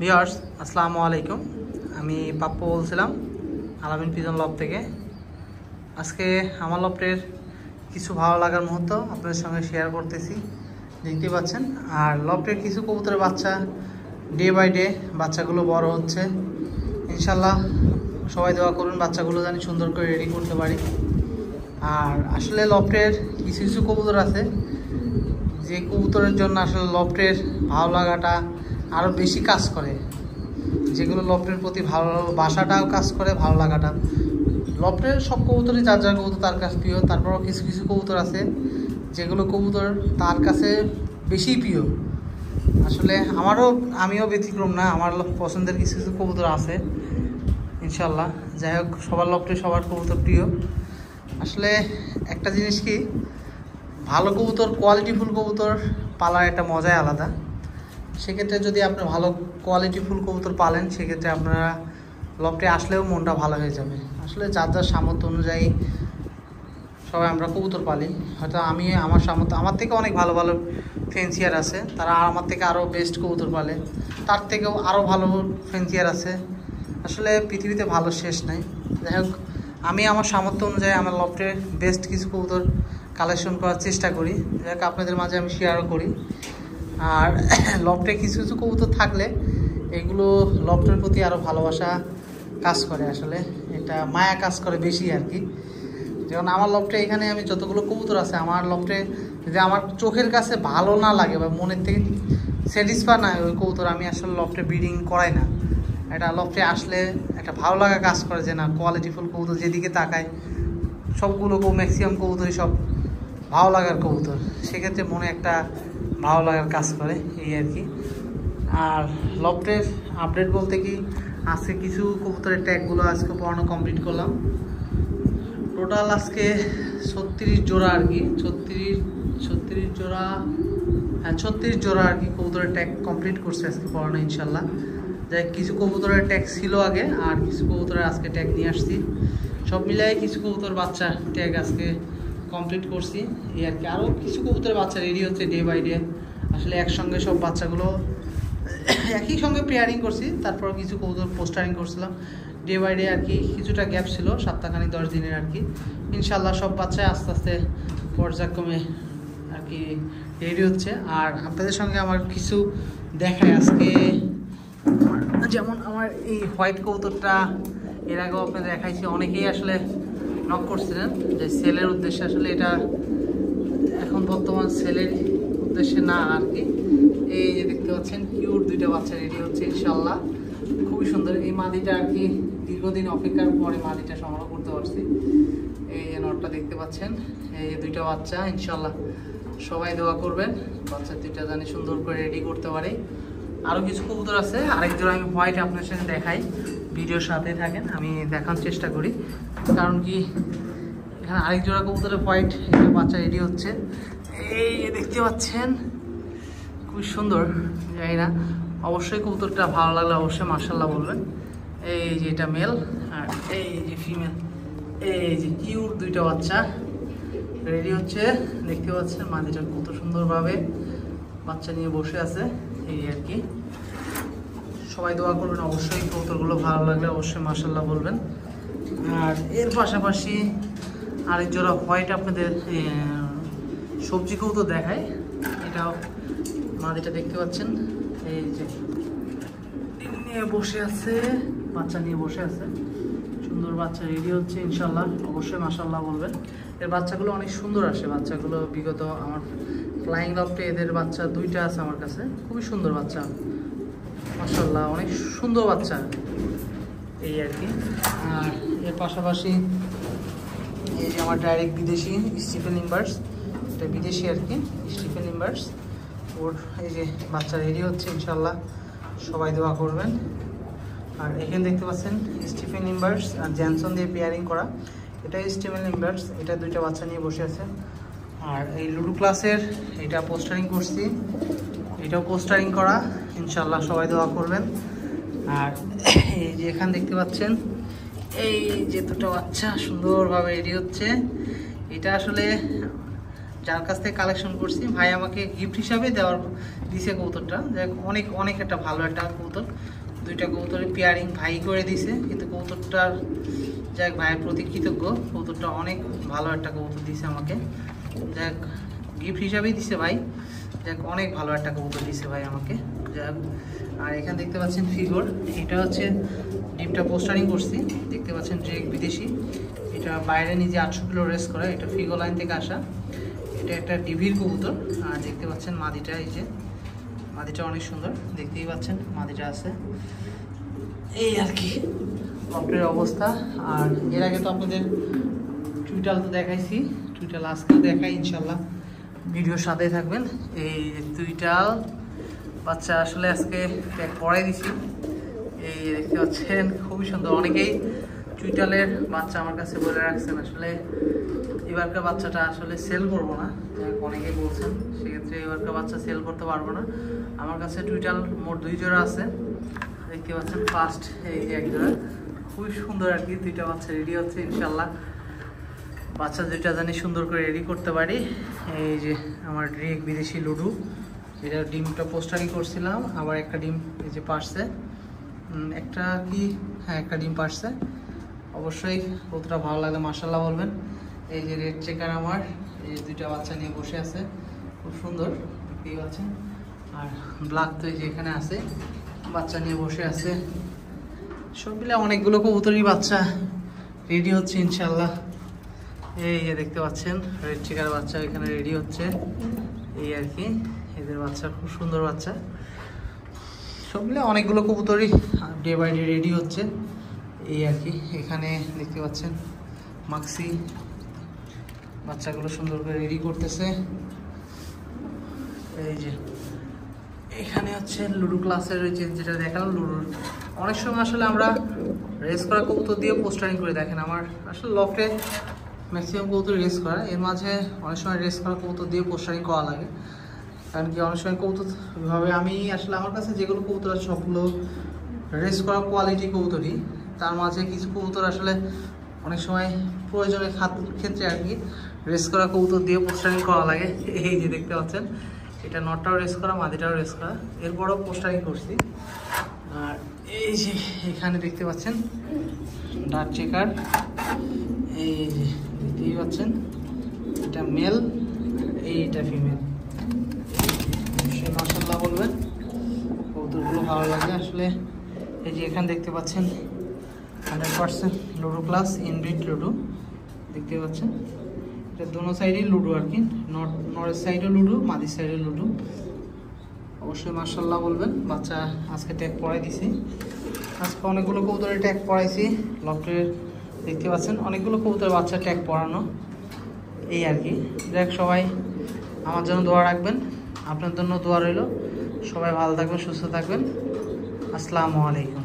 Viewers আসসালামু আলাইকুম। আমি পাপ্পু বলছিলাম আলামিন পিজন লব থেকে। আজকে আমার লবটের কিছু ভালো লাগার মুহূর্ত আপনাদের সঙ্গে শেয়ার করতেছি, দেখতে পাচ্ছেন। আর লবটের কিছু কবুতরের বাচ্চা ডে বাই ডে বাচ্চাগুলো বড় হচ্ছে। ইনশাল্লাহ সবাই দোয়া করুন বাচ্চাগুলো জানি সুন্দর করে রেডি করতে পারি। আর আসলে লবটের কিছু কিছু কবুতর আছে যে কবুতরের জন্য আসলে লবটের ভালো লাগাটা আরও বেশি কাজ করে, যেগুলো লবটের প্রতি ভালোবাসাটাও কাজ করে, ভালো লাগাটা। লবটের সব কবুতরই যার যার কবুতর তার কাছে প্রিয়, তারপরও কিছু কিছু কবুতর আছে যেগুলো কবুতর তার কাছে বেশি প্রিয়। আসলে আমিও ব্যতিক্রম না, আমার পছন্দের কিছু কিছু কবুতর আছে ইনশাল্লাহ। যাই হোক, সবার লবটে সবার কবুতর প্রিয়। আসলে একটা জিনিস কি, ভালো কবুতর, কোয়ালিটিফুল কবুতর পালার একটা মজাই আলাদা। সেক্ষেত্রে যদি আপনি ভালো কোয়ালিটিফুল কবুতর পালেন, সেক্ষেত্রে আপনারা লবটে আসলেও মনটা ভালো হয়ে যাবে। আসলে যার যার সামর্থ্য অনুযায়ী সবাই আমরা কবুতর পালি। হয়তো আমি আমার সামর্থ্য, আমার থেকে অনেক ভালো ভালো ফেন্সিয়ার আছে, তারা আমার থেকে আরও বেস্ট কবুতর পালে, তার থেকেও আরও ভালো ফেন্সিয়ার আছে। আসলে পৃথিবীতে ভালো শেষ নাই। যাই হোক, আমি আমার সামর্থ্য অনুযায়ী আমার লবটে বেস্ট কিছু কবুতর কালেকশন করার চেষ্টা করি, যাই হোক আপনাদের মাঝে আমি শেয়ারও করি। আর লবটে কিছু কিছু কবুতর থাকলে এগুলো লবটের প্রতি আরও ভালোবাসা কাজ করে, আসলে এটা মায়া কাজ করে বেশি আর কি। যেমন আমার লবটে এখানে আমি যতগুলো কবুতর আছে, আমার লবটে যদি আমার চোখের কাছে ভালো না লাগে বা মনের থেকে স্যাটিসফাই না ওই কবুতর, আমি আসলে লবটে ব্রিডিং করাই না। এটা লবটে আসলে একটা ভালো লাগা কাজ করে যে না, কোয়ালিটিফুল কবুতর যেদিকে তাকায় সবগুলো ম্যাক্সিমাম কবুতরই সব ভালো লাগার কবুতর, সেক্ষেত্রে মনে একটা ভালো লাগার কাজ করে, এই আর কি। আর লবটের আপডেট বলতে কি, আজকে কিছু কবুতরের ট্যাগগুলো আজকে পড়ানো কমপ্লিট করলাম। টোটাল আজকে 36 জোড়া আর কি, 36 জোড়া, হ্যাঁ 36 জোড়া আর কি কবুতরের ট্যাগ কমপ্লিট করছে আজকে পড়ানো ইনশাল্লাহ। যাই কিছু কবুতরের ট্যাগ ছিল আগে, আর কিছু কবুতরের আজকে ট্যাগ নিয়ে আসছি। সব মিলাই কিছু কবুতর বাচ্চা ট্যাগ আজকে কমপ্লিট করছি, এই আর কি। আরও কিছু কবুতরের বাচ্চা রেডি হচ্ছে ডে বাই ডে। আসলে একসঙ্গে সব বাচ্চাগুলো একই সঙ্গে পেয়ারিং করছি, তারপর কিছু কবুতর পোস্টারিং করছিলাম ডে বাই ডে আর কি। কিছুটা গ্যাপ ছিল সপ্তাহখানি 10 দিনের আর কি। ইনশাল্লাহ সব বাচ্চায় আস্তে আস্তে পর্যায়ক্রমে আর কি রেডি হচ্ছে। আর আপনাদের সঙ্গে আমার কিছু দেখায় আজকে, যেমন আমার এই হোয়াইট কবুতরটা এর আগেও আপনাদের দেখাইছি, অনেকেই আসলে নক করছিলেন যে সেলের উদ্দেশ্যে। আসলে এটা এখন বর্তমান সেলের উদ্দেশ্যে না আর কি। এই যে দেখতে পাচ্ছেন কিউট দুইটা বাচ্চা রেডি হচ্ছে ইনশাল্লাহ, খুবই সুন্দর। এই মাদিটা আর কি দীর্ঘদিন অপেক্ষার পরে মাদিটা সংগ্রহ করতে পারছি। এই যে নটটা দেখতে পাচ্ছেন, এই যে দুইটা বাচ্চা ইনশাল্লাহ সবাই দোয়া করবেন বাচ্চা দুইটা জানি সুন্দর করে রেডি করতে পারে। আরও কিছু কবুতর আছে, আরেক জোড়া আমি হোয়াইট আপনার সাথে দেখাই, ভিডিওর সাথে থাকেন, আমি দেখানোর চেষ্টা করি। কারণ কি এখানে আরেক জোড়া কবুতরের হোয়াইট একটা বাচ্চা রেডি হচ্ছে, এই যে দেখতে পাচ্ছেন খুবই সুন্দর। জানি না, অবশ্যই কবুতরটা ভালো লাগলে অবশ্যই মাশাআল্লাহ বলবেন। এই যে এটা মেল আর এই যে ফিমেল, এই যে কিউট দুইটা বাচ্চা রেডি হচ্ছে, দেখতে পাচ্ছেন মাদিটা কত সুন্দরভাবে বাচ্চা নিয়ে বসে আছে, এই আর কি। সবাই দোয়া করবেন অবশ্যই, কবুতরগুলো ভালো লাগলে অবশ্যই মাশাআল্লাহ বলবেন। আর এর পাশাপাশি আরেক জোড়া হোয়াইট আপনাদের সবজি কবুতর দেখায়, এটাও মাদিটা দেখতে পাচ্ছেন, এই যে নিয়ে বসে আছে, বাচ্চা নিয়ে বসে আছে, সুন্দর বাচ্চা রেডি হচ্ছে ইনশাল্লাহ, অবশ্যই মাশাআল্লাহ বলবেন। এর বাচ্চাগুলো অনেক সুন্দর আসে, বাচ্চাগুলো বিগত আমার ফ্লাইং লবটে এদের বাচ্চা দুইটা আছে আমার কাছে, খুবই সুন্দর বাচ্চা মাশাআল্লাহ, অনেক সুন্দর বাচ্চা, এই আর কি। আর এর পাশাপাশি এই যে আমার ডাইরেক্ট বিদেশি স্টিফেন ইম্বার্স, এটা বিদেশি আর কি স্টিফেন ইম্বার্স, ওর এই যে বাচ্চা রেডি হচ্ছে ইনশাল্লাহ, সবাই দোয়া করবেন। আর এখানে দেখতে পাচ্ছেন স্টিফেন ইম্বার্স আর জ্যানসন দিয়ে পেয়ারিং করা, এটা স্টিফেন ইম্বার্স, এটা দুইটা বাচ্চা নিয়ে বসে আছে। আর এই লুডু ক্লাসের এটা পোস্টারিং করছি, এটাও পোস্টারিং করা ইনশাল্লাহ, সবাই দোয়া করবেন। আর এই যে এখানে দেখতে পাচ্ছেন এই যে দুটো বাচ্চা সুন্দরভাবে রেডি হচ্ছে, এটা আসলে যার কাছ থেকে কালেকশন করছি ভাই আমাকে গিফট হিসাবে দেওয়ার দিছে কবুতরটা। যাই অনেক অনেক একটা ভালো একটা কবুতর, দুইটা কবুতরের পেয়ারিং ভাই করে দিছে, কিন্তু কবুতরটার যাই ভাইয়ের প্রতি কৃতজ্ঞ। কবুতরটা অনেক ভালো একটা কবুতর দিছে আমাকে, যাক গিফট হিসাবেই দিছে ভাই। যাক অনেক ভালো একটা কবুতর দিছে ভাই আমাকে। যাক আর এখানে দেখতে পাচ্ছেন ফিগর, এটা হচ্ছে ডিমটা পোস্টারিং করছি, দেখতে পাচ্ছেন ড্রেক বিদেশি। এটা বাইরে নিজে 800 কিলো রেস করে, এটা ফিগো লাইন থেকে আসা। এটা একটা ডিভির কবুতর, আর দেখতে পাচ্ছেন মাদিটা, এই যে মাদিটা অনেক সুন্দর, দেখতেই পাচ্ছেন মাদিটা আছে। এই আর কি লফটের অবস্থা। আর এর আগে তো আপনাদের টুইটাল তো দেখাইছি, টুইটাল আজকেও দেখাই ইনশাল্লাহ, ভিডিওর সাথেই থাকবেন। এই টুইটাল বাচ্চা আসলে আজকে ট্যাগ পড়াই দিছি, এই দেখতে পাচ্ছেন খুবই সুন্দর। অনেকেই টুইটালের বাচ্চা আমার কাছে বলে রাখছেন, আসলে এবারকার বাচ্চাটা আসলে সেল করবো না, অনেকেই বলছেন, সেক্ষেত্রে এবারকার বাচ্চা সেল করতে পারবো না। আমার কাছে টুইটাল মোট 2 জোড়া আছে, দেখতে পাচ্ছেন ফার্স্ট এই যে 1 জোড়া, খুবই সুন্দর আর কি। 2টা বাচ্চা রেডি হচ্ছে ইনশাল্লাহ, বাচ্চা 2টা জানি সুন্দর করে রেডি করতে পারি। এই যে আমার ড্রেক বিদেশি লুডু, এটা ডিমটা পোস্টারিং করছিলাম, আবার একটা ডিম এই যে পারছে, একটা কি হ্যাঁ একটা ডিম পারছে। অবশ্যই কতটা ভালো লাগলে মাশাআল্লাহ বলবেন। এই যে রেড চেকার আমার, এই 2টা বাচ্চা নিয়ে বসে আছে, খুব সুন্দর দেখতেই পাচ্ছেন। আর ব্ল্যাক তো এই যে এখানে আছে, বাচ্চা নিয়ে বসে আছে। সব মিলে অনেকগুলো কবুতরই বাচ্চা রেডি হচ্ছে ইনশাল্লাহ। এই যে দেখতে পাচ্ছেন রেড চেকার বাচ্চা এখানে রেডি হচ্ছে, এই আর কি এদের বাচ্চা, খুব সুন্দর বাচ্চা। সব মিলে অনেকগুলো কবুতরই ডে বাই ডে রেডি হচ্ছে, এই আর কি। এখানে দেখতে পাচ্ছেন মাক্সি বাচ্চাগুলো সুন্দর করে রেডি করতেছে। এই যে এখানে হচ্ছে লুডো ক্লাসের রয়েছে, যেটা দেখালাম লুডোর। অনেক সময় আসলে আমরা রেস করা কবুতর দিয়ে পোস্টারিং করে, দেখেন আমার আসলে লফটে ম্যাক্সিমাম কবুতর রেস করা, এর মাঝে অনেক সময় রেস করা কবুতর দিয়ে পোস্টারিং করা লাগে। কারণ কি অনেক সময় কবুতর ওইভাবে আমি আসলে আমার কাছে যেগুলো কবুতর আছে সবগুলো রেস করা কোয়ালিটি কবুতরই, তার মাঝে কিছু কবুতর আসলে অনেক সময় প্রয়োজনের ক্ষেত্রে আর কি রেস করা কবুতর দিয়ে পোস্টারিং করা লাগে। এই যে দেখতে পাচ্ছেন এটা নটটাও রেস করা, মাদিটাও রেস করা, এরপরও পোস্টারিং করছি। আর এই যে এখানে দেখতে পাচ্ছেন ডার্ক চেকার, এই যে দেখতেই পাচ্ছেন এটা মেল, এইটা ফিমেল। সে মাশাআল্লাহ বলবেন, কবুতরগুলো ভালো লাগে আসলে। এই যে এখানে দেখতে পাচ্ছেন 100% লুডো ক্লাস ইনব্রিড লুডো, দেখতে পাচ্ছেন এটা দোনো সাইডেই লুডো আর কি, নরের সাইডও লুডো, মাদির সাইডও লুডো। অবশ্যই মাশাআল্লাহ বলবেন। বাচ্চা আজকে ট্যাগ পড়াই দিছি, আজকে অনেকগুলো কবুতরের ট্যাগ পড়াইছি লফটের, দেখতে পাচ্ছেন অনেকগুলো কবুতরের বাচ্চা ট্যাগ পড়ানো, এই আর কি। দেখ সবাই আমার জন্য দোয়া রাখবেন, আপনার জন্য দোয়া রইল। সবাই ভালো থাকবেন, সুস্থ থাকবেন। আসসালামু আলাইকুম।